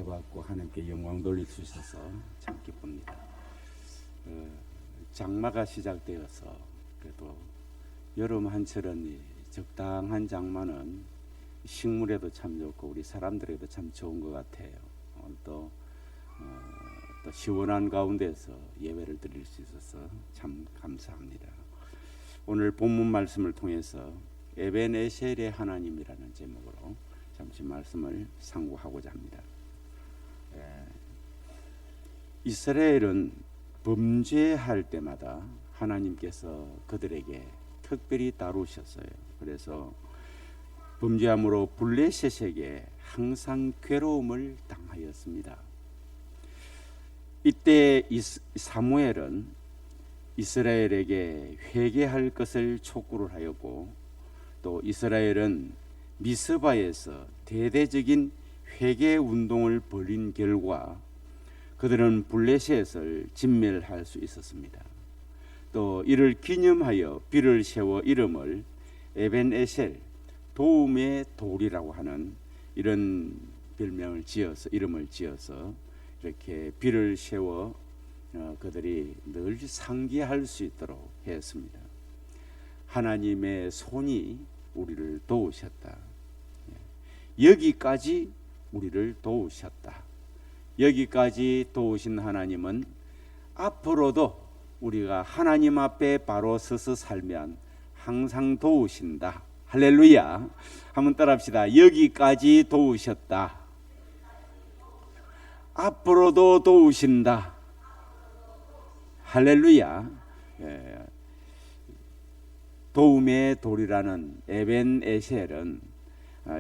은혜받고 하나님께 영광 돌릴 수 있어서 참 기쁩니다. 장마가 시작되어서 그래도 여름 한철은 이 적당한 장마는 식물에도 참 좋고 우리 사람들에도 참 좋은 것 같아요. 오늘 또 시원한 가운데서 예배를 드릴 수 있어서 참 감사합니다. 오늘 본문 말씀을 통해서 에벤에셀의 하나님이라는 제목으로 잠시 말씀을 상고하고자 합니다. 이스라엘은 범죄할 때마다 하나님께서 그들에게 특별히 다루셨어요. 그래서 범죄함으로 블레셋에게 항상 괴로움을 당하였습니다. 이때 사무엘은 이스라엘에게 회개할 것을 촉구를 하였고, 또 이스라엘은 미스바에서 대대적인 회개 운동을 벌인 결과 그들은 블레셋을 진멸할 수 있었습니다. 또 이를 기념하여 비를 세워 이름을 에벤에셀, 도움의 돌이라고 하는 이런 별명을 지어서 이름을 지어서 이렇게 비를 세워 그들이 늘 상기할 수 있도록 했습니다. 하나님의 손이 우리를 도우셨다. 여기까지 우리를 도우셨다. 여기까지 도우신 하나님은 앞으로도 우리가 하나님 앞에 바로 서서 살면 항상 도우신다. 할렐루야. 한번 따라합시다. 여기까지 도우셨다. 앞으로도 도우신다. 할렐루야. 도움의 돌이라는 에벤에셀은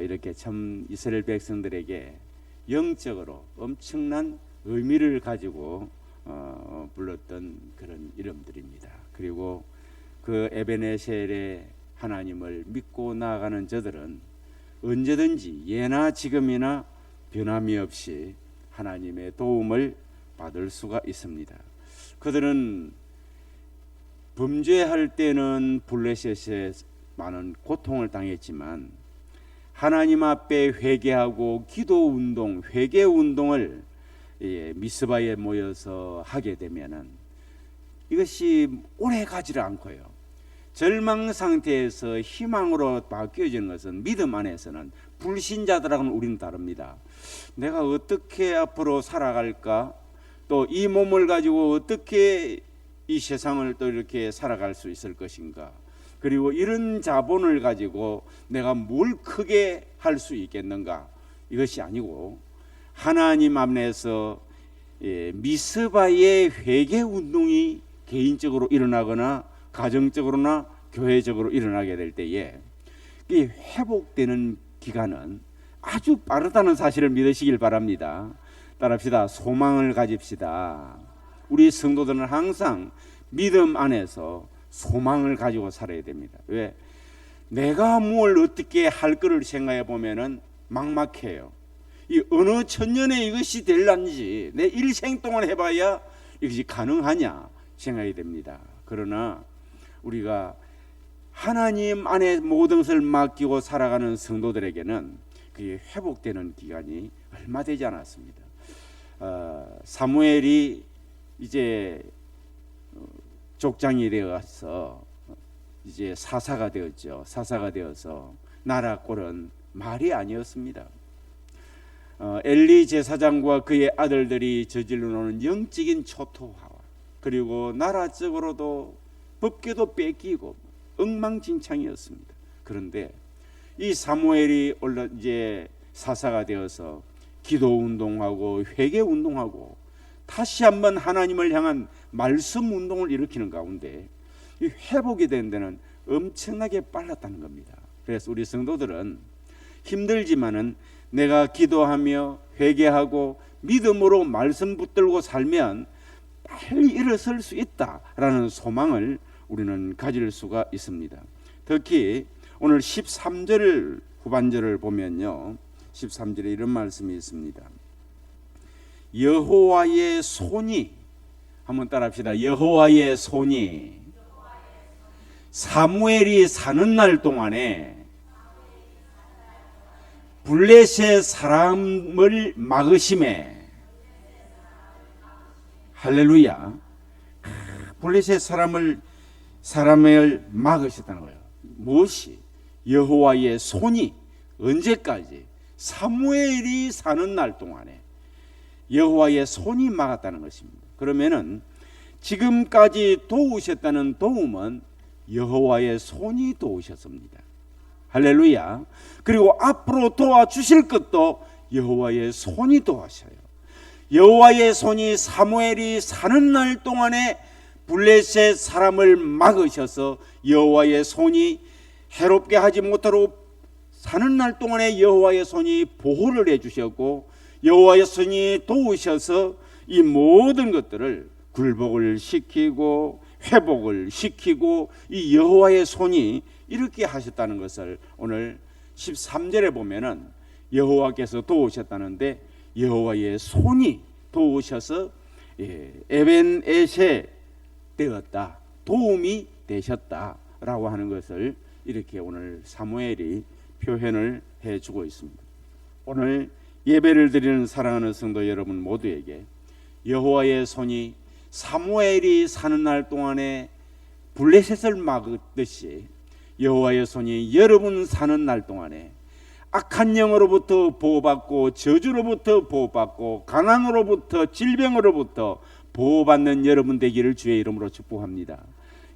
이렇게 참 이스라엘 백성들에게 영적으로 엄청난 의미를 가지고 불렀던 그런 이름들입니다. 그리고 그 에벤에셀의 하나님을 믿고 나아가는 저들은 언제든지 예나 지금이나 변함이 없이 하나님의 도움을 받을 수가 있습니다. 그들은 범죄할 때는 블레셋에 많은 고통을 당했지만 하나님 앞에 회개하고 기도 운동, 회개 운동을 미스바에 모여서 하게 되면은 이것이 오래 가지를 않고요. 절망 상태에서 희망으로 바뀌어지는 것은 믿음 안에서는 불신자들하고는 우리는 다릅니다. 내가 어떻게 앞으로 살아갈까? 또 이 몸을 가지고 어떻게 이 세상을 또 이렇게 살아갈 수 있을 것인가? 그리고 이런 자본을 가지고 내가 뭘 크게 할 수 있겠는가? 이것이 아니고 하나님 안에서 미스바의 회개 운동이 개인적으로 일어나거나 가정적으로나 교회적으로 일어나게 될 때에 이 회복되는 기간은 아주 빠르다는 사실을 믿으시길 바랍니다. 따라합시다. 소망을 가집시다. 우리 성도들은 항상 믿음 안에서 소망을 가지고 살아야 됩니다. 왜? 내가 뭘 어떻게 할 거를 생각해 보면은 막막해요. 이 어느 천년에 이것이 될란지 내 일생 동안 해봐야 이것이 가능하냐 생각이 됩니다. 그러나 우리가 하나님 안에 모든 것을 맡기고 살아가는 성도들에게는 그게 회복되는 기간이 얼마 되지 않았습니다. 사무엘이 이제 족장이 되어서 이제 사사가 되었죠. 사사가 되어서 나라 꼴은 말이 아니었습니다. 엘리 제사장과 그의 아들들이 저질러 놓은 영적인 초토화와 그리고 나라적으로도 법궤도 뺏기고 엉망진창이었습니다. 그런데 이 사무엘이 이제 사사가 되어서 기도 운동하고 회개 운동하고 다시 한번 하나님을 향한 말씀 운동을 일으키는 가운데 이 회복이 된 데는 엄청나게 빨랐다는 겁니다. 그래서 우리 성도들은 힘들지만은 내가 기도하며 회개하고 믿음으로 말씀 붙들고 살면 빨리 일어설 수 있다라는 소망을 우리는 가질 수가 있습니다. 특히 오늘 13절 후반절을 보면요, 13절에 이런 말씀이 있습니다. 여호와의 손이, 한번 따라합시다. 여호와의 손이 사무엘이 사는 날 동안에 블레셋 사람을 막으심에. 할렐루야. 블레셋 사람을 막으셨다는 거예요. 무엇이? 여호와의 손이 언제까지? 사무엘이 사는 날 동안에 여호와의 손이 막았다는 것입니다. 그러면은 지금까지 도우셨다는 도움은 여호와의 손이 도우셨습니다. 할렐루야. 그리고 앞으로 도와주실 것도 여호와의 손이 도와셔요. 여호와의 손이 사무엘이 사는 날 동안에 블레셋 사람을 막으셔서 여호와의 손이 해롭게 하지 못하도록 사는 날 동안에 여호와의 손이 보호를 해주셨고, 여호와의 손이 도우셔서 이 모든 것들을 굴복을 시키고 회복을 시키고, 이 여호와의 손이 이렇게 하셨다는 것을 오늘 13절에 보면은 여호와께서 도우셨다는데, 여호와의 손이 도우셔서 에벤에셋 되었다, 도움이 되셨다라고 하는 것을 이렇게 오늘 사무엘이 표현을 해주고 있습니다. 오늘 예배를 드리는 사랑하는 성도 여러분 모두에게 여호와의 손이 사무엘이 사는 날 동안에 블레셋을 막았듯이 여호와의 손이 여러분 사는 날 동안에 악한 영으로부터 보호받고, 저주로부터 보호받고, 가난으로부터, 질병으로부터 보호받는 여러분 되기를 주의 이름으로 축복합니다.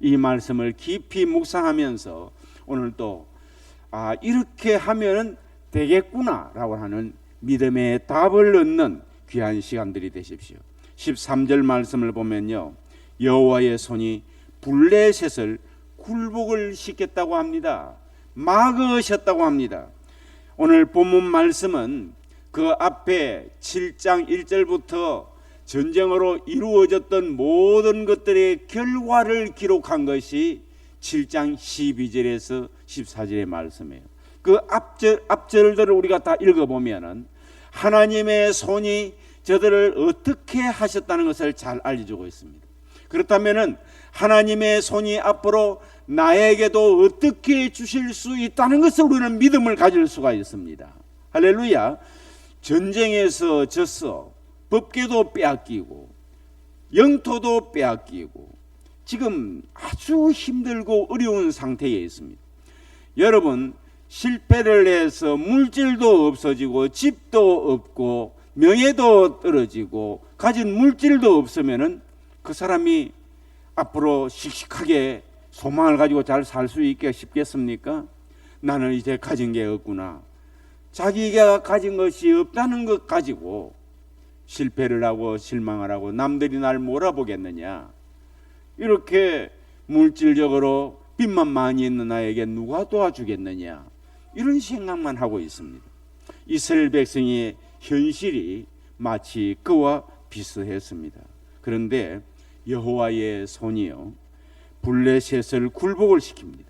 이 말씀을 깊이 묵상하면서 오늘 또 이렇게 하면 되겠구나라고 하는 믿음의 답을 얻는 귀한 시간들이 되십시오. 13절 말씀을 보면요, 여호와의 손이 블레셋을 굴복을 시켰다고 합니다. 막으셨다고 합니다. 오늘 본문 말씀은 그 앞에 7장 1절부터 전쟁으로 이루어졌던 모든 것들의 결과를 기록한 것이 7장 12절에서 14절의 말씀이에요. 그 앞절들을 우리가 다 읽어보면은 하나님의 손이 저들을 어떻게 하셨다는 것을 잘 알려주고 있습니다. 그렇다면은 하나님의 손이 앞으로 나에게도 어떻게 주실 수 있다는 것을 우리는 믿음을 가질 수가 있습니다. 할렐루야. 전쟁에서 졌어. 법궤도 빼앗기고 영토도 빼앗기고 지금 아주 힘들고 어려운 상태에 있습니다. 여러분, 실패를 해서 물질도 없어지고 집도 없고 명예도 떨어지고 가진 물질도 없으면은 그 사람이 앞으로 씩씩하게 소망을 가지고 잘 살 수 있게 싶겠습니까? 나는 이제 가진 게 없구나. 자기가 가진 것이 없다는 것 가지고 실패를 하고 실망을 하고 남들이 날 몰아보겠느냐, 이렇게 물질적으로 빚만 많이 있는 나에게 누가 도와주겠느냐, 이런 생각만 하고 있습니다. 이스라엘 백성의 현실이 마치 그와 비슷했습니다. 그런데 여호와의 손이요 블레셋을 굴복을 시킵니다.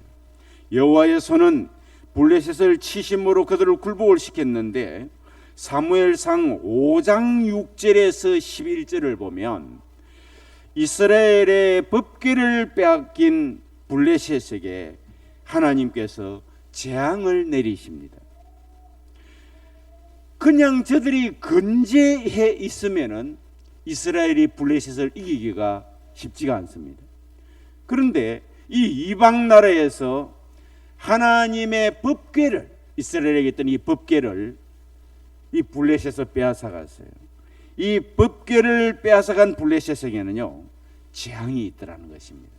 여호와의 손은 블레셋을 치심으로 그들을 굴복을 시켰는데, 사무엘상 5장 6절에서 11절을 보면 이스라엘의 법궤를 빼앗긴 블레셋에게 하나님께서 재앙을 내리십니다. 그냥 저들이 건재해 있으면은 이스라엘이 블레셋을 이기기가 쉽지가 않습니다. 그런데 이 이방 나라에서 하나님의 법궤를, 이스라엘에게 있던 이 법궤를 이 블레셋에서 빼앗아갔어요. 이 법궤를 빼앗아간 블레셋에게는요 재앙이 있더라는 것입니다.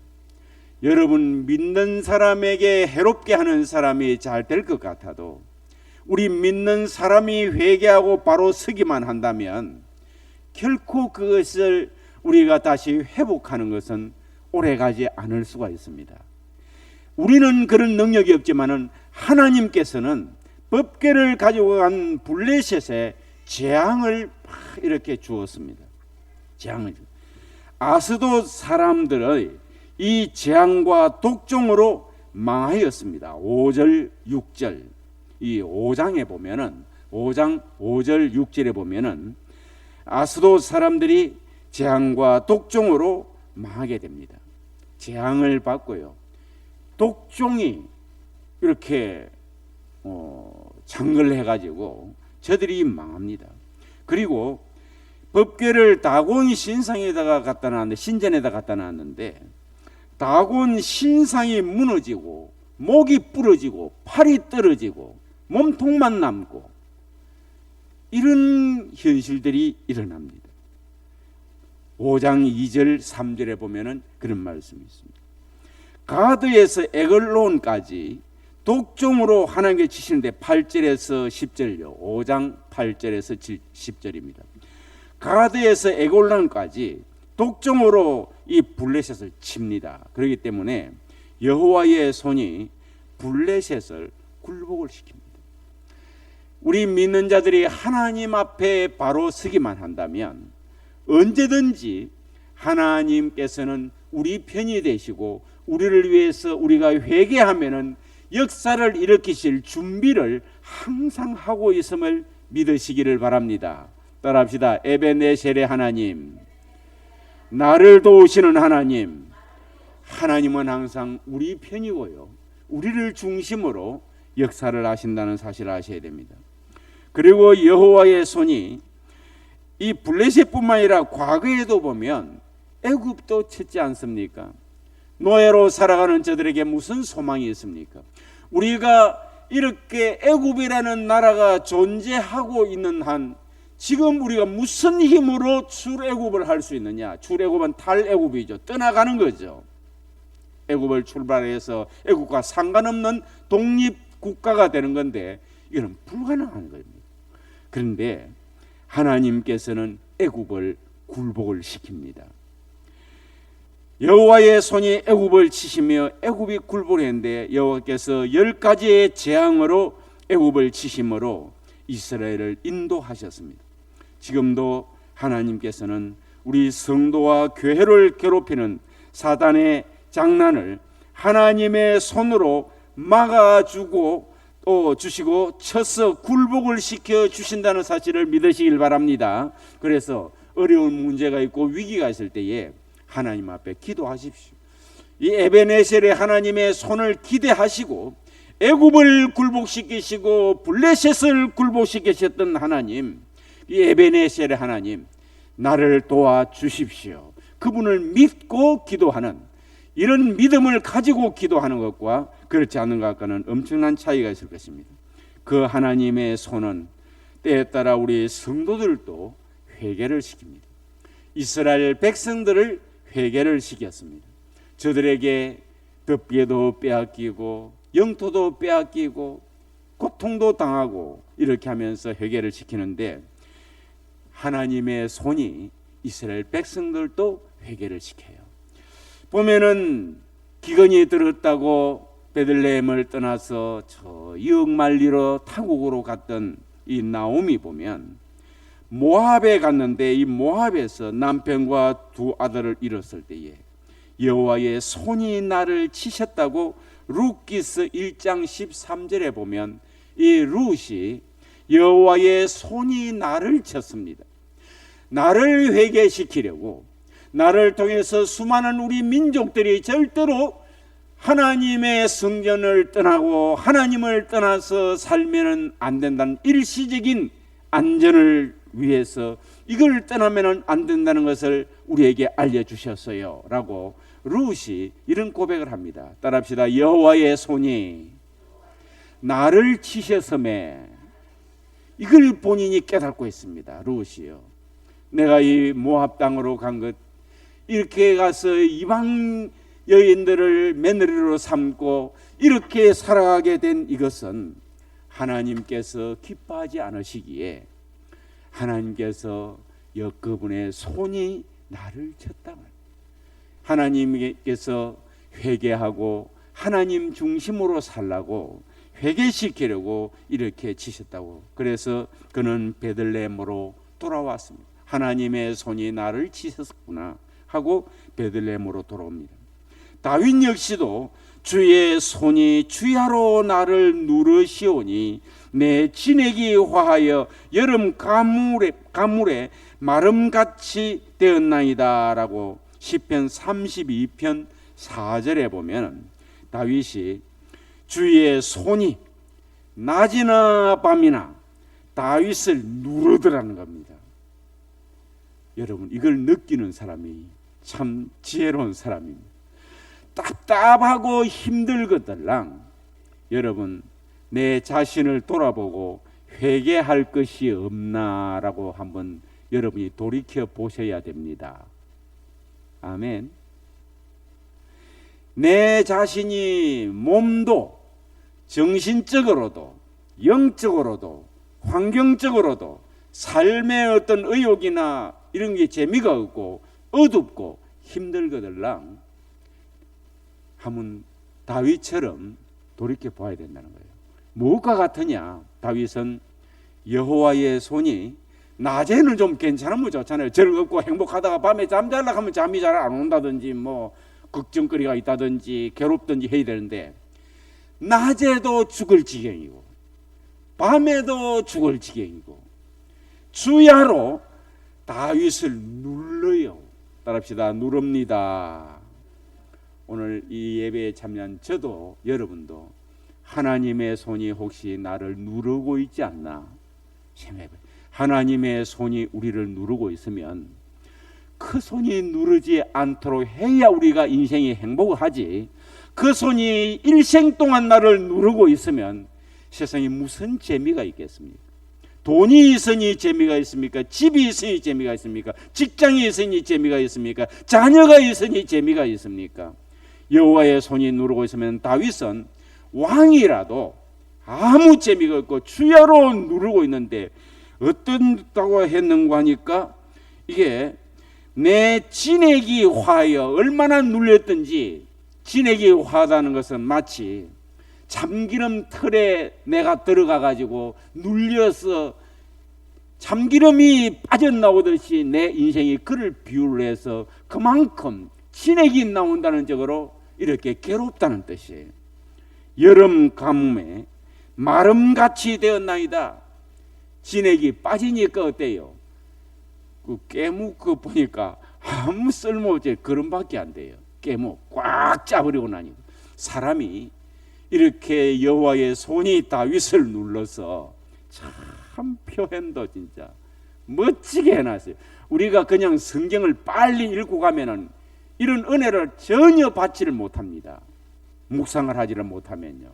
여러분, 믿는 사람에게 해롭게 하는 사람이 잘 될 것 같아도 우리 믿는 사람이 회개하고 바로 서기만 한다면 결코 그것을 우리가 다시 회복하는 것은 오래가지 않을 수가 있습니다. 우리는 그런 능력이 없지만은 하나님께서는 법궤를 가지고 간 블레셋에 재앙을 이렇게 주었습니다. 재앙을. 아스돗 사람들의 이 재앙과 독종으로 망하였습니다. 5절 6절 이 5장에 보면은 5장 5절 6절에 보면은 아스돗 사람들이 재앙과 독종으로 망하게 됩니다. 재앙을 받고요, 독종이 이렇게 창걸해가지고 저들이 망합니다. 그리고 법궤를 다곤 신상에다가 갖다 놨는데, 신전에다 갖다 놨는데 다곤 신상이 무너지고 목이 부러지고 팔이 떨어지고 몸통만 남고 이런 현실들이 일어납니다. 5장 2절 3절에 보면은 그런 말씀이 있습니다. 가드에서 에글론까지 독종으로 하나님께 치시는데 8절에서 10절요. 5장 8절에서 10절입니다. 가드에서 에글론까지 독종으로 이 블레셋을 칩니다. 그렇기 때문에 여호와의 손이 블레셋을 굴복을 시킵니다. 우리 믿는 자들이 하나님 앞에 바로 서기만 한다면 언제든지 하나님께서는 우리 편이 되시고 우리를 위해서 우리가 회개하면은 역사를 일으키실 준비를 항상 하고 있음을 믿으시기를 바랍니다. 따라합시다. 에베네셀의 하나님, 나를 도우시는 하나님. 하나님은 항상 우리 편이고요, 우리를 중심으로 역사를 하신다는 사실을 아셔야 됩니다. 그리고 여호와의 손이 이 블레셋뿐만 아니라 과거에도 보면 애굽도 쳤지 않습니까? 노예로 살아가는 저들에게 무슨 소망이 있습니까? 우리가 이렇게 애굽이라는 나라가 존재하고 있는 한 지금 우리가 무슨 힘으로 출애굽을 할 수 있느냐? 출애굽은 탈애굽이죠. 떠나가는 거죠. 애굽을 출발해서 애굽과 상관없는 독립국가가 되는 건데 이거는 불가능한 겁니다. 그런데 하나님께서는 애굽을 굴복을 시킵니다. 여호와의 손이 애굽을 치시며 애굽이 굴복을 했는데 여호와께서 10가지의 재앙으로 애굽을 치심으로 이스라엘을 인도하셨습니다. 지금도 하나님께서는 우리 성도와 교회를 괴롭히는 사단의 장난을 하나님의 손으로 막아주고 또 주시고 쳐서 굴복을 시켜 주신다는 사실을 믿으시길 바랍니다. 그래서 어려운 문제가 있고 위기가 있을 때에 하나님 앞에 기도하십시오. 이 에베네셀의 하나님의 손을 기대하시고 애굽을 굴복시키시고 블레셋을 굴복시키셨던 하나님, 이 에베네셀의 하나님, 나를 도와주십시오. 그분을 믿고 기도하는, 이런 믿음을 가지고 기도하는 것과 그렇지 않은 것과는 엄청난 차이가 있을 것입니다. 그 하나님의 손은 때에 따라 우리 성도들도 회개를 시킵니다. 이스라엘 백성들을 회개를 시켰습니다. 저들에게 덮개도 빼앗기고 영토도 빼앗기고 고통도 당하고 이렇게 하면서 회개를 시키는데 하나님의 손이 이스라엘 백성들도 회개를 시켜요. 보면은 기근이 들었다고 베들레헴을 떠나서 저 이억만리로 타국으로 갔던 이 나오미 보면 모압에 갔는데 이 모압에서 남편과 두 아들을 잃었을 때에 여호와의 손이 나를 치셨다고 룻기스 1장 13절에 보면 이 룻이 여호와의 손이 나를 쳤습니다. 나를 회개시키려고, 나를 통해서 수많은 우리 민족들이 절대로 하나님의 성전을 떠나고 하나님을 떠나서 살면 안 된다는 일시적인 안전을 위해서 이걸 떠나면 안 된다는 것을 우리에게 알려주셨어요 라고 룻이 이런 고백을 합니다. 따라합시다. 여호와의 손이 나를 치셨음에, 이걸 본인이 깨닫고 있습니다. 룻이요. 내가 이 모압 땅으로 간 것, 이렇게 가서 이방 여인들을 며느리로 삼고 이렇게 살아가게 된 이것은 하나님께서 기뻐하지 않으시기에 하나님께서 그분의 손이 나를 쳤다. 하나님께서 회개하고 하나님 중심으로 살라고 회개시키려고 이렇게 치셨다고. 그래서 그는 베들레헴으로 돌아왔습니다. 하나님의 손이 나를 치셨구나 하고 베들레헴으로 돌아옵니다. 다윗 역시도 주의 손이 주야로 나를 누르시오니 내 진액이 화하여 여름 가물에 마름같이 되었나이다 라고 시편 32편 4절에 보면 다윗이 주의 손이 낮이나 밤이나 다윗을 누르더라는 겁니다. 여러분, 이걸 느끼는 사람이 참 지혜로운 사람입니다. 답답하고 힘들거들랑 여러분, 내 자신을 돌아보고 회개할 것이 없나라고 한번 여러분이 돌이켜 보셔야 됩니다. 아멘. 내 자신이 몸도 정신적으로도 영적으로도 환경적으로도 삶의 어떤 의욕이나 이런 게 재미가 없고 어둡고 힘들거들랑 하면 다윗처럼 돌이켜 봐야 된다는 거예요. 무엇과 같으냐? 다윗은 여호와의 손이 낮에는 좀 괜찮으면 좋잖아요. 즐겁고 행복하다가 밤에 잠자려고 하면 잠이 잘 안 온다든지 뭐 걱정거리가 있다든지 괴롭든지 해야 되는데 낮에도 죽을 지경이고 밤에도 죽을 지경이고 주야로 다윗을 눌러요. 따라합시다. 누릅니다. 오늘 이 예배에 참여한 저도 여러분도 하나님의 손이 혹시 나를 누르고 있지 않나 생각해봐요. 하나님의 손이 우리를 누르고 있으면 그 손이 누르지 않도록 해야 우리가 인생이 행복을 하지, 그 손이 일생 동안 나를 누르고 있으면 세상에 무슨 재미가 있겠습니까? 돈이 있으니 재미가 있습니까? 집이 있으니 재미가 있습니까? 직장이 있으니 재미가 있습니까? 자녀가 있으니 재미가 있습니까? 여호와의 손이 누르고 있으면 다윗은 왕이라도 아무 재미가 없고 주야로 누르고 있는데 어떤다고 했는가 하니까 이게 내 진액이 화하여 얼마나 눌렸든지, 진액이 화하다는 것은 마치 참기름 틀에 내가 들어가 가지고 눌려서 참기름이 빠져나오듯이 내 인생이 그를 비유를 해서 그만큼 진액이 나온다는 쪽으로 이렇게 괴롭다는 뜻이에요. 여름 가뭄에 마름같이 되었나이다. 진액이 빠지니까 어때요? 그 깨묵 그 보니까 아무 쓸모없지, 그름밖에 안 돼요. 깨묵 꽉 짜버리고 나니까 사람이 이렇게 여호와의 손이 다윗을 눌러서 참 표현도 진짜 멋지게 해놨어요. 우리가 그냥 성경을 빨리 읽고 가면은 이런 은혜를 전혀 받지를 못합니다. 묵상을 하지를 못하면요.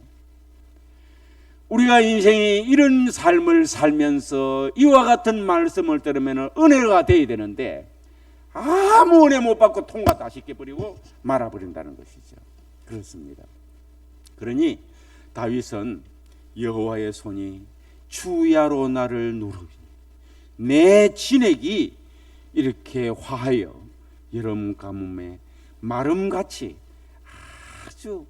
우리가 인생이 이런 삶을 살면서 이와 같은 말씀을 들으면 은혜가 되어야 되는데 아무 은혜 못 받고 통과 다 시켜버리고 말아버린다는 것이죠. 그렇습니다. 그러니 다윗은 여호와의 손이 주야로 나를 누르니 내 진액이 이렇게 화하여 여름 가뭄에 마름같이 아주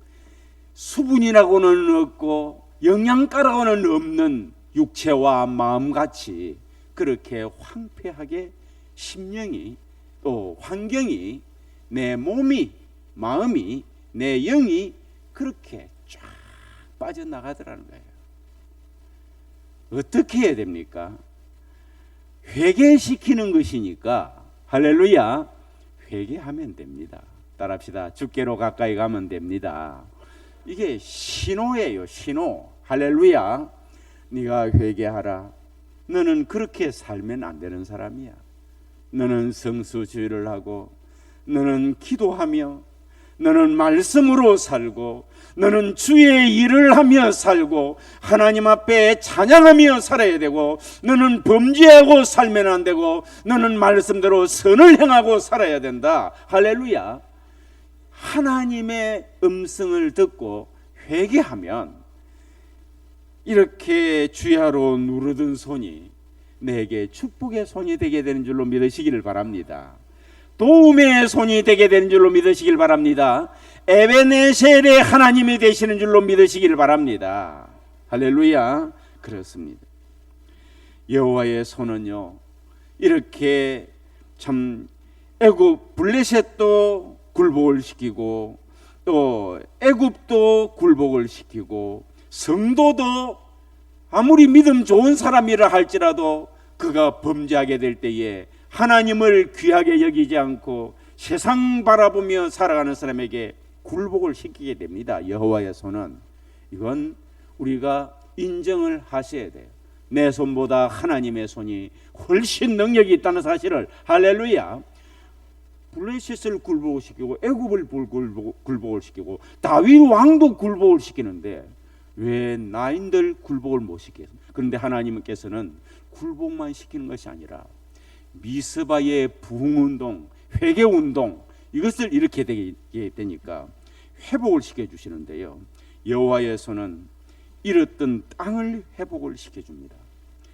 수분이라고는 없고 영양가라고는 없는 육체와 마음같이 그렇게 황폐하게 심령이 또 환경이, 내 몸이, 마음이, 내 영이 그렇게 쫙 빠져나가더라는 거예요. 어떻게 해야 됩니까? 회개시키는 것이니까 할렐루야, 회개하면 됩니다. 따라합시다. 주께로 가까이 가면 됩니다. 이게 신호예요. 신호. 할렐루야. 네가 회개하라. 너는 그렇게 살면 안 되는 사람이야. 너는 성수주의를 하고, 너는 기도하며, 너는 말씀으로 살고, 너는 주의 일을 하며 살고, 하나님 앞에 찬양하며 살아야 되고, 너는 범죄하고 살면 안 되고, 너는 말씀대로 선을 행하고 살아야 된다. 할렐루야. 하나님의 음성을 듣고 회개하면 이렇게 주야로 누르던 손이 내게 축복의 손이 되게 되는 줄로 믿으시기를 바랍니다. 도움의 손이 되게 되는 줄로 믿으시길 바랍니다. 에베네셀의 하나님이 되시는 줄로 믿으시길 바랍니다. 할렐루야. 그렇습니다. 여호와의 손은요, 이렇게 참 애굽 블레셋도 굴복을 시키고 또 애굽도 굴복을 시키고 성도도 아무리 믿음 좋은 사람이라 할지라도 그가 범죄하게 될 때에 하나님을 귀하게 여기지 않고 세상 바라보며 살아가는 사람에게 굴복을 시키게 됩니다. 여호와의 손은 이건 우리가 인정을 하셔야 돼요. 내 손보다 하나님의 손이 훨씬 능력이 있다는 사실을. 할렐루야. 블레셋을 굴복을 시키고 애굽을 굴복을 시키고 다윗 왕도 굴복을 시키는데 왜 나인들 굴복을 못 시키겠습니까? 그런데 하나님께서는 굴복만 시키는 것이 아니라 미스바의 부흥운동, 회개운동, 이것을 이렇게 되게 되니까 회복을 시켜주시는데요. 여호와의 손은 잃었던 땅을 회복을 시켜줍니다.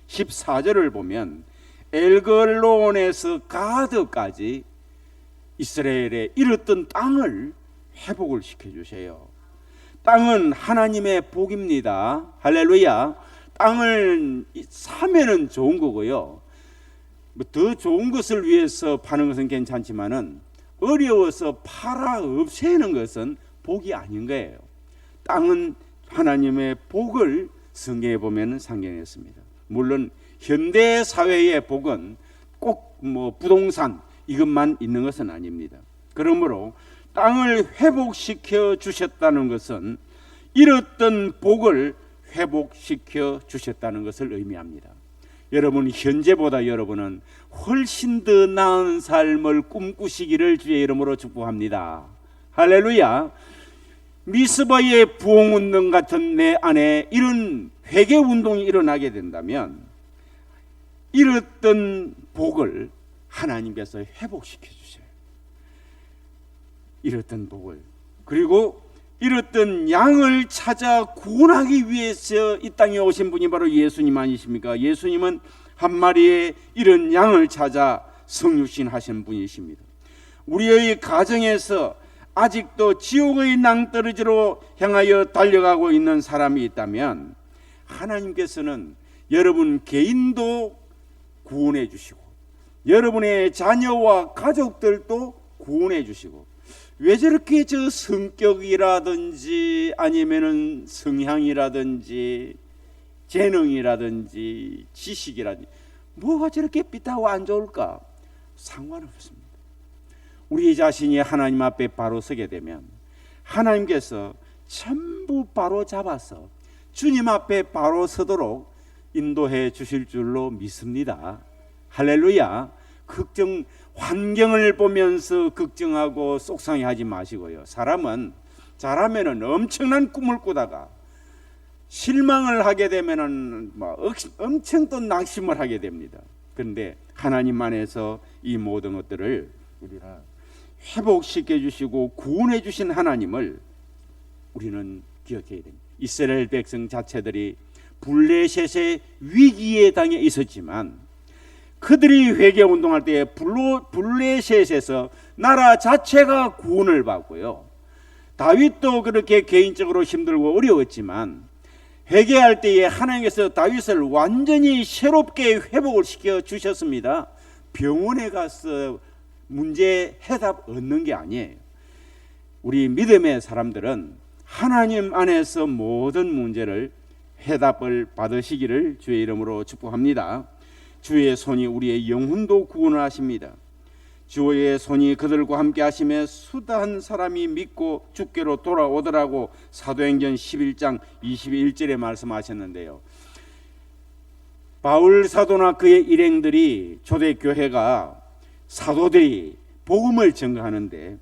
14절을 보면 엘글론에서 가드까지 이스라엘의 잃었던 땅을 회복을 시켜주세요. 땅은 하나님의 복입니다. 할렐루야. 땅을 사면은 좋은 거고요. 더 좋은 것을 위해서 파는 것은 괜찮지만은 어려워서 팔아 없애는 것은 복이 아닌 거예요. 땅은 하나님의 복을 성경에 보면 상징했습니다. 물론 현대 사회의 복은 꼭 부동산 이것만 있는 것은 아닙니다. 그러므로 땅을 회복시켜 주셨다는 것은 잃었던 복을 회복시켜 주셨다는 것을 의미합니다. 여러분, 현재보다 여러분은 훨씬 더 나은 삶을 꿈꾸시기를 주의 이름으로 축복합니다. 할렐루야. 미스바의 부흥운동 같은 내 안에 이런 회개운동이 일어나게 된다면 잃었던 복을 하나님께서 회복시켜 주셔요. 잃었던 복을. 그리고 잃었던 양을 찾아 구원하기 위해서 이 땅에 오신 분이 바로 예수님 아니십니까? 예수님은 한 마리의 이런 양을 찾아 성육신 하신 분이십니다. 우리의 가정에서 아직도 지옥의 낭떠러지로 향하여 달려가고 있는 사람이 있다면 하나님께서는 여러분 개인도 구원해 주시고 여러분의 자녀와 가족들도 구원해 주시고, 왜 저렇게 저 성격이라든지 아니면은 성향이라든지 재능이라든지 지식이라든지 뭐가 저렇게 삐딱하고 안 좋을까? 상관없습니다. 우리 자신이 하나님 앞에 바로 서게 되면 하나님께서 전부 바로 잡아서 주님 앞에 바로 서도록 인도해 주실 줄로 믿습니다. 할렐루야. 환경을 보면서 걱정하고 속상해하지 마시고요. 사람은 잘하면은 엄청난 꿈을 꾸다가 실망을 하게 되면은 엄청 또 낙심을 하게 됩니다. 그런데 하나님 안에서 이 모든 것들을 우리가 회복시켜 주시고 구원해 주신 하나님을 우리는 기억해야 됩니다. 이스라엘 백성 자체들이 블레셋의 위기에 당해 있었지만 그들이 회개 운동할 때 블레셋에서 나라 자체가 구원을 받고요. 다윗도 그렇게 개인적으로 힘들고 어려웠지만 회개할 때에 하나님께서 다윗을 완전히 새롭게 회복을 시켜 주셨습니다. 병원에 가서 문제 해답 얻는 게 아니에요. 우리 믿음의 사람들은 하나님 안에서 모든 문제를 해답을 받으시기를 주의 이름으로 축복합니다. 주의 손이 우리의 영혼도 구원을 하십니다. 주의 손이 그들과 함께 하심에 수다한 사람이 믿고 주께로 돌아오더라고 사도행전 11장 21절에 말씀하셨는데요. 바울 사도나 그의 일행들이 초대교회가 사도들이 복음을 전가하는데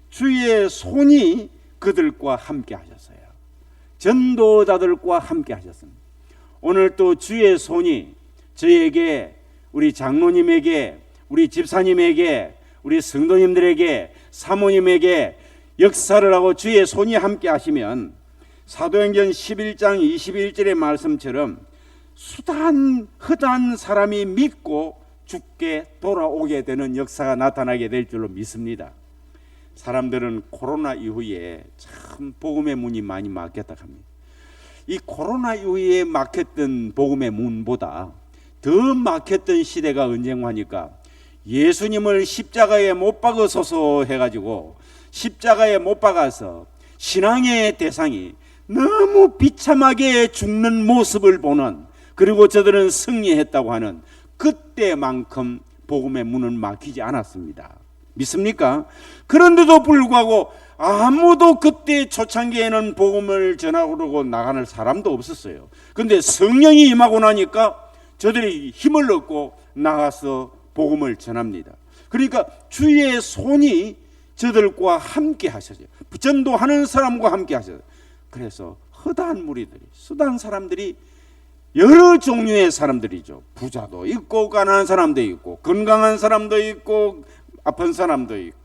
주의 손이 그들과 함께 하셨어요. 전도자들과 함께 하셨습니다. 오늘 또 주의 손이 저에게, 우리 장로님에게, 우리 집사님에게, 우리 성도님들에게, 사모님에게 역사를 하고 주의 손이 함께 하시면 사도행전 11장 21절의 말씀처럼 허다한 사람이 믿고 주께 돌아오게 되는 역사가 나타나게 될 줄로 믿습니다. 사람들은 코로나 이후에 참 복음의 문이 많이 막혔다 합니다. 이 코로나 이후에 막혔던 복음의 문보다 더 막혔던 시대가 언젠가니까 예수님을 십자가에 못 박으소서 해가지고 십자가에 못 박아서 신앙의 대상이 너무 비참하게 죽는 모습을 보는, 그리고 저들은 승리했다고 하는 그때만큼 복음의 문은 막히지 않았습니다. 믿습니까? 그런데도 불구하고 아무도 그때 초창기에는 복음을 전하고 나가는 사람도 없었어요. 근데 성령이 임하고 나니까 저들이 힘을 얻고 나가서 복음을 전합니다. 그러니까 주의 손이 저들과 함께 하셔요. 전도하는 사람과 함께 하셔요. 그래서 허다한 무리들이, 수단 사람들이 여러 종류의 사람들이죠. 부자도 있고 가난한 사람도 있고 건강한 사람도 있고 아픈 사람도 있고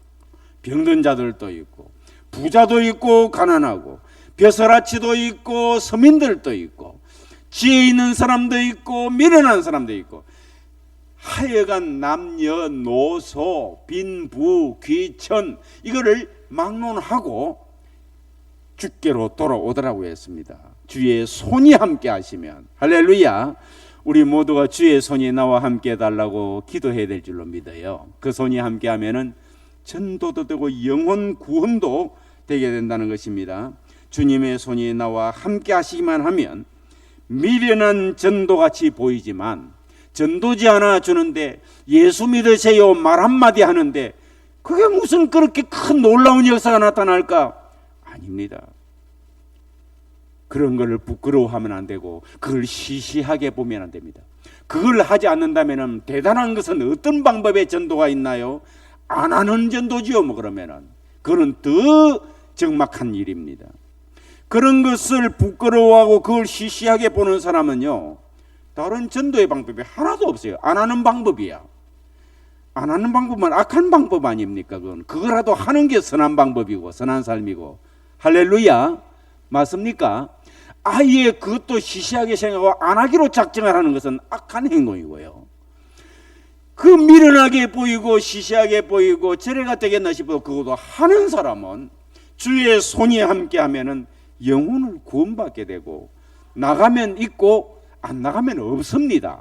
병든 자들도 있고 부자도 있고 가난하고 벼슬아치도 있고 서민들도 있고 지혜 있는 사람도 있고 미련한 사람도 있고 하여간 남녀노소 빈부 귀천 이거를 막론하고 주께로 돌아오더라고 했습니다. 주의 손이 함께 하시면 할렐루야. 우리 모두가 주의 손이 나와 함께 해달라고 기도해야 될 줄로 믿어요. 그 손이 함께 하면은 전도도 되고 영혼 구원도 되게 된다는 것입니다. 주님의 손이 나와 함께 하시기만 하면 미련한 전도같이 보이지만 전도지 하나 주는데 예수 믿으세요 말 한마디 하는데 그게 무슨 그렇게 큰 놀라운 역사가 나타날까? 아닙니다. 그런 것을 부끄러워하면 안 되고 그걸 시시하게 보면 안 됩니다. 그걸 하지 않는다면 대단한 것은 어떤 방법의 전도가 있나요? 안 하는 전도지요. 뭐 그러면은 그거는 더 적막한 일입니다. 그런 것을 부끄러워하고 그걸 시시하게 보는 사람은요, 다른 전도의 방법이 하나도 없어요. 안 하는 방법이야. 안 하는 방법은 악한 방법 아닙니까? 그거라도 하는 게 선한 방법이고 선한 삶이고. 할렐루야. 맞습니까? 아예 그것도 시시하게 생각하고 안 하기로 작정을 하는 것은 악한 행동이고요. 그 미련하게 보이고 시시하게 보이고 저래가 되겠나 싶어도 그것도 하는 사람은 주의 손이 함께 하면은 영혼을 구원받게 되고 나가면 있고 안 나가면 없습니다.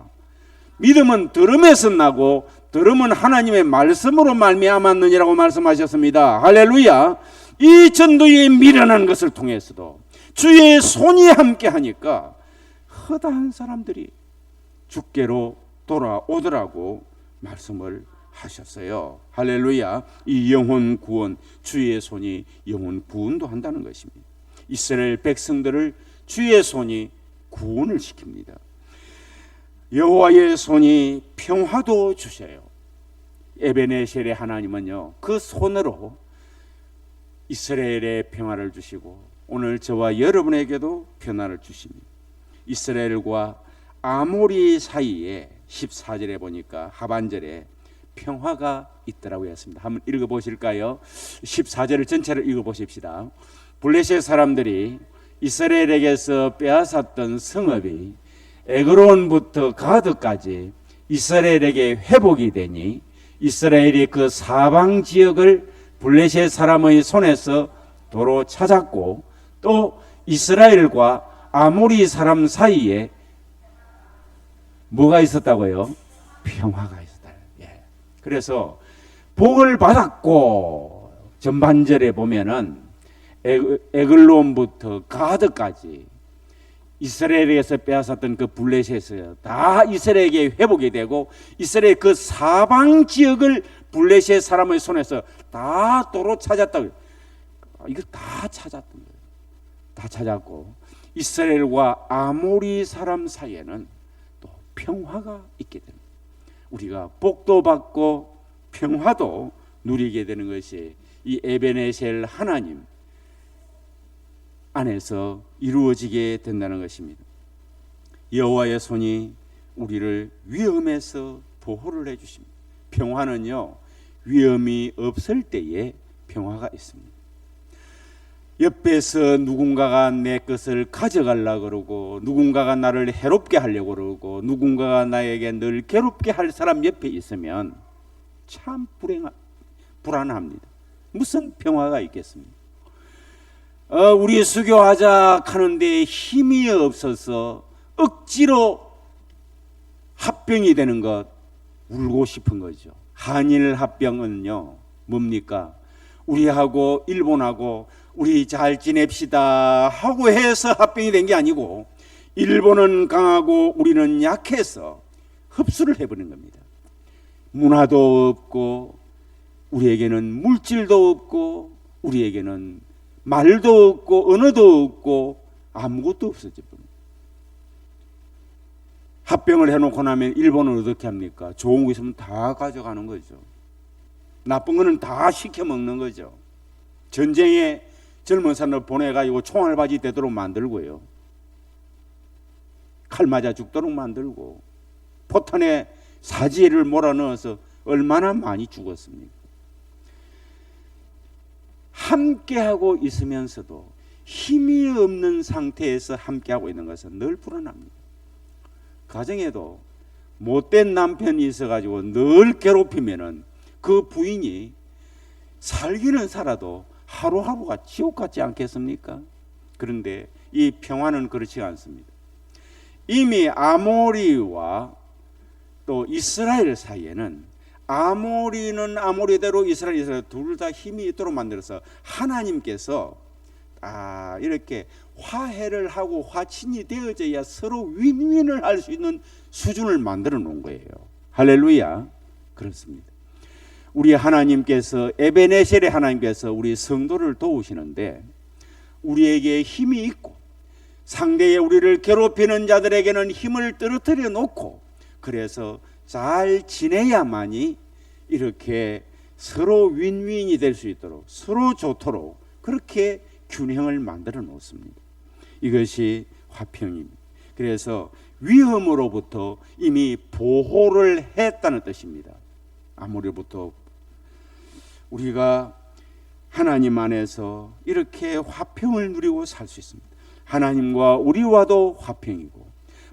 믿음은 들음에서 나고 들음은 하나님의 말씀으로 말미암았느니라고 말씀하셨습니다. 할렐루야. 이 전도의 미련한 것을 통해서도 주의 손이 함께 하니까 허다한 사람들이 주께로 돌아오더라고 말씀을 하셨어요. 할렐루야. 이 영혼 구원, 주의 손이 영혼 구원도 한다는 것입니다. 이스라엘 백성들을 주의 손이 구원을 시킵니다. 여호와의 손이 평화도 주셔요. 에베네셀의 하나님은요, 그 손으로 이스라엘의 평화를 주시고 오늘 저와 여러분에게도 평화를 주십니다. 이스라엘과 아모리 사이에 14절에 보니까 하반절에 평화가 있더라고 했습니다. 한번 읽어보실까요? 14절을 전체를 읽어보십시다. 블레셋 사람들이 이스라엘에게서 빼앗았던 성읍이 에그론부터 가드까지 이스라엘에게 회복이 되니 이스라엘이 그 사방 지역을 블레셋 사람의 손에서 도로 찾았고 또 이스라엘과 아모리 사람 사이에 뭐가 있었다고요? 평화가 있었다. 예. 그래서 복을 받았고 전반절에 보면은 에글론부터 가드까지 이스라엘에게서 빼앗았던 그 블레셋에서 다 이스라엘에게 회복이 되고 이스라엘 그 사방 지역을 블레셋 사람의 손에서 다 도로 찾았다고. 이거 다 찾았던 거예요. 다 찾았고 이스라엘과 아모리 사람 사이에는 또 평화가 있게 됩니다. 우리가 복도 받고 평화도 누리게 되는 것이 이 에베네셀 하나님 안에서 이루어지게 된다는 것입니다. 여호와의 손이 우리를 위험에서 보호를 해주십니다. 평화는요, 위험이 없을 때에 평화가 있습니다. 옆에서 누군가가 내 것을 가져가려고 그러고 누군가가 나를 해롭게 하려고 그러고 누군가가 나에게 늘 괴롭게 할 사람 옆에 있으면 참 불안합니다. 무슨 평화가 있겠습니까? 우리 수교하자 하는데 힘이 없어서 억지로 합병이 되는 것 울고 싶은 거죠. 한일 합병은요 뭡니까? 우리하고 일본하고 우리 잘 지냅시다 하고 해서 합병이 된 게 아니고 일본은 강하고 우리는 약해서 흡수를 해버린 겁니다. 문화도 없고 우리에게는 물질도 없고 우리에게는 말도 없고 언어도 없고 아무것도 없어져 버립니다. 합병을 해놓고 나면 일본은 어떻게 합니까? 좋은 거 있으면 다 가져가는 거죠. 나쁜 거는 다 시켜 먹는 거죠. 전쟁에 젊은 사람을 보내가지고 총알바지 되도록 만들고요, 칼 맞아 죽도록 만들고, 포탄에 사지를 몰아넣어서 얼마나 많이 죽었습니까? 함께하고 있으면서도 힘이 없는 상태에서 함께하고 있는 것은 늘 불안합니다. 가정에도 못된 남편이 있어가지고 늘 괴롭히면은 그 부인이 살기는 살아도 하루하루가 지옥 같지 않겠습니까? 그런데 이 평화는 그렇지 않습니다. 이미 아모리와 또 이스라엘 사이에는, 아모리는 아모리대로 이스라엘 둘 다 힘이 있도록 만들어서 하나님께서 이렇게 화해를 하고 화친이 되어져야 서로 윈윈을 할 수 있는 수준을 만들어 놓은 거예요. 할렐루야. 그렇습니다. 우리 하나님께서, 에베네셀의 하나님께서 우리 성도를 도우시는데 우리에게 힘이 있고 상대의 우리를 괴롭히는 자들에게는 힘을 떨어뜨려 놓고, 그래서 잘 지내야만이 이렇게 서로 윈윈이 될 수 있도록, 서로 좋도록 그렇게 균형을 만들어 놓습니다. 이것이 화평입니다. 그래서 위험으로부터 이미 보호를 했다는 뜻입니다. 아무리부터 우리가 하나님 안에서 이렇게 화평을 누리고 살 수 있습니다. 하나님과 우리와도 화평이고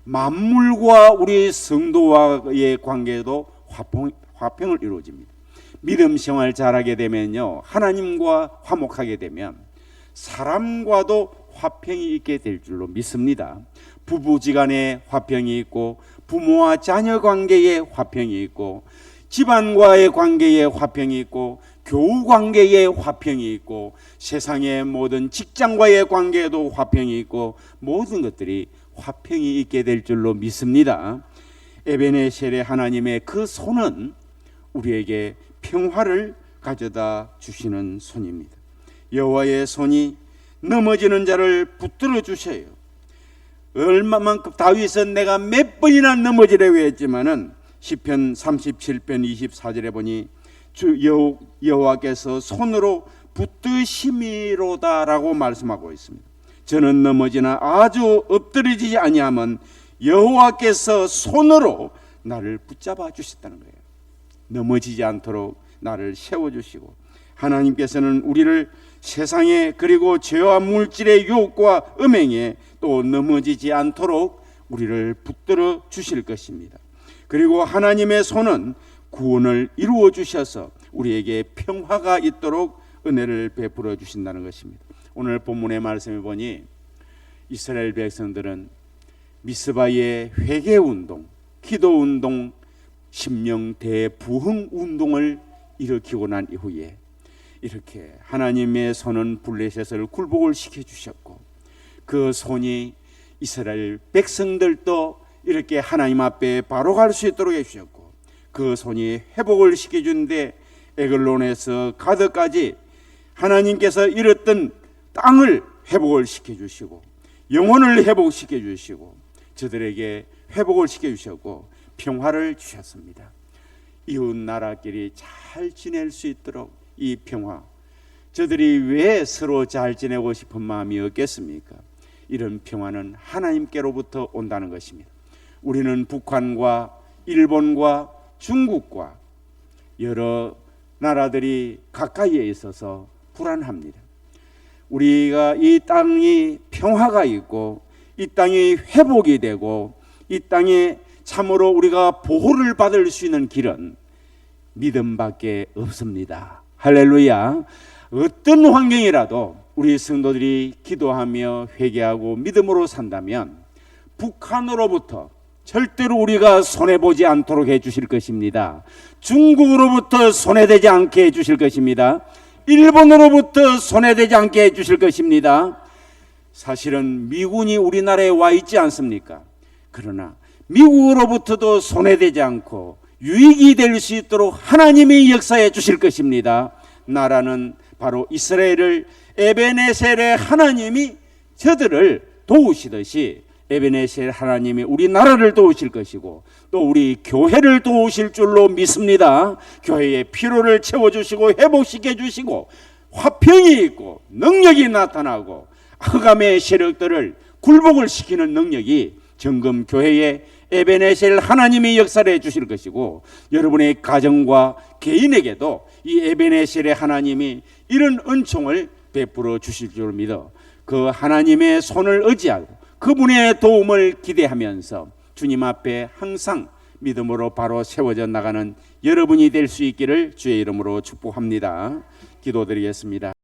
만물과 우리 성도와의 관계도 화평을 이루어집니다. 믿음 생활 잘하게 되면요, 하나님과 화목하게 되면 사람과도 화평이 있게 될 줄로 믿습니다. 부부지간에 화평이 있고, 부모와 자녀 관계에 화평이 있고, 집안과의 관계에 화평이 있고, 교우 관계에 화평이 있고, 세상의 모든 직장과의 관계에도 화평이 있고, 모든 것들이 화평이 있게 될 줄로 믿습니다. 에베네셀의 하나님의 그 손은 우리에게 평화를 가져다 주시는 손입니다. 여호와의 손이 넘어지는 자를 붙들어 주셔요. 얼마만큼 다윗은 내가 몇 번이나 넘어지려고 했지만은 시편 37편 24절에 보니 주 여호와께서 손으로 붙드심이로다라고 말씀하고 있습니다. 저는 넘어지나 아주 엎드려지지 아니하면 여호와께서 손으로 나를 붙잡아 주셨다는 거예요. 넘어지지 않도록 나를 세워주시고, 하나님께서는 우리를 세상에, 그리고 죄와 물질의 유혹과 음행에 또 넘어지지 않도록 우리를 붙들어 주실 것입니다. 그리고 하나님의 손은 구원을 이루어 주셔서 우리에게 평화가 있도록 은혜를 베풀어 주신다는 것입니다. 오늘 본문의 말씀을 보니 이스라엘 백성들은 미스바의 회개운동, 기도운동, 심령 대부흥 운동을 일으키고 난 이후에 이렇게 하나님의 손은 블레셋을 굴복을 시켜주셨고, 그 손이 이스라엘 백성들도 이렇게 하나님 앞에 바로 갈 수 있도록 해주셨고, 그 손이 회복을 시켜주는데 에글론에서 가드까지 하나님께서 잃었던 땅을 회복을 시켜주시고, 영혼을 회복시켜주시고, 저들에게 회복을 시켜주셨고 평화를 주셨습니다. 이웃 나라끼리 잘 지낼 수 있도록 이 평화, 저들이 왜 서로 잘 지내고 싶은 마음이 없겠습니까? 이런 평화는 하나님께로부터 온다는 것입니다. 우리는 북한과 일본과 중국과 여러 나라들이 가까이에 있어서 불안합니다. 우리가 이 땅이 평화가 있고 이 땅이 회복이 되고 이 땅에 참으로 우리가 보호를 받을 수 있는 길은 믿음밖에 없습니다. 할렐루야. 어떤 환경이라도 우리 성도들이 기도하며 회개하고 믿음으로 산다면 북한으로부터 절대로 우리가 손해보지 않도록 해주실 것입니다. 중국으로부터 손해되지 않게 해주실 것입니다. 일본으로부터 손해되지 않게 해주실 것입니다. 사실은 미군이 우리나라에 와 있지 않습니까? 그러나 미국으로부터도 손해되지 않고 유익이 될 수 있도록 하나님이 역사해 주실 것입니다. 나라는 바로 이스라엘을 에베네셀의 하나님이 저들을 도우시듯이 에베네셀 하나님이 우리나라를 도우실 것이고 또 우리 교회를 도우실 줄로 믿습니다. 교회의 피로를 채워주시고 회복시켜 주시고 화평이 있고 능력이 나타나고 흑암의 세력들을 굴복을 시키는 능력이 정금 교회의 에베네셀 하나님이 역사를 해 주실 것이고 여러분의 가정과 개인에게도 이 에베네셀의 하나님이 이런 은총을 베풀어 주실 줄 믿어 그 하나님의 손을 의지하고 그분의 도움을 기대하면서 주님 앞에 항상 믿음으로 바로 세워져 나가는 여러분이 될 수 있기를 주의 이름으로 축복합니다. 기도드리겠습니다.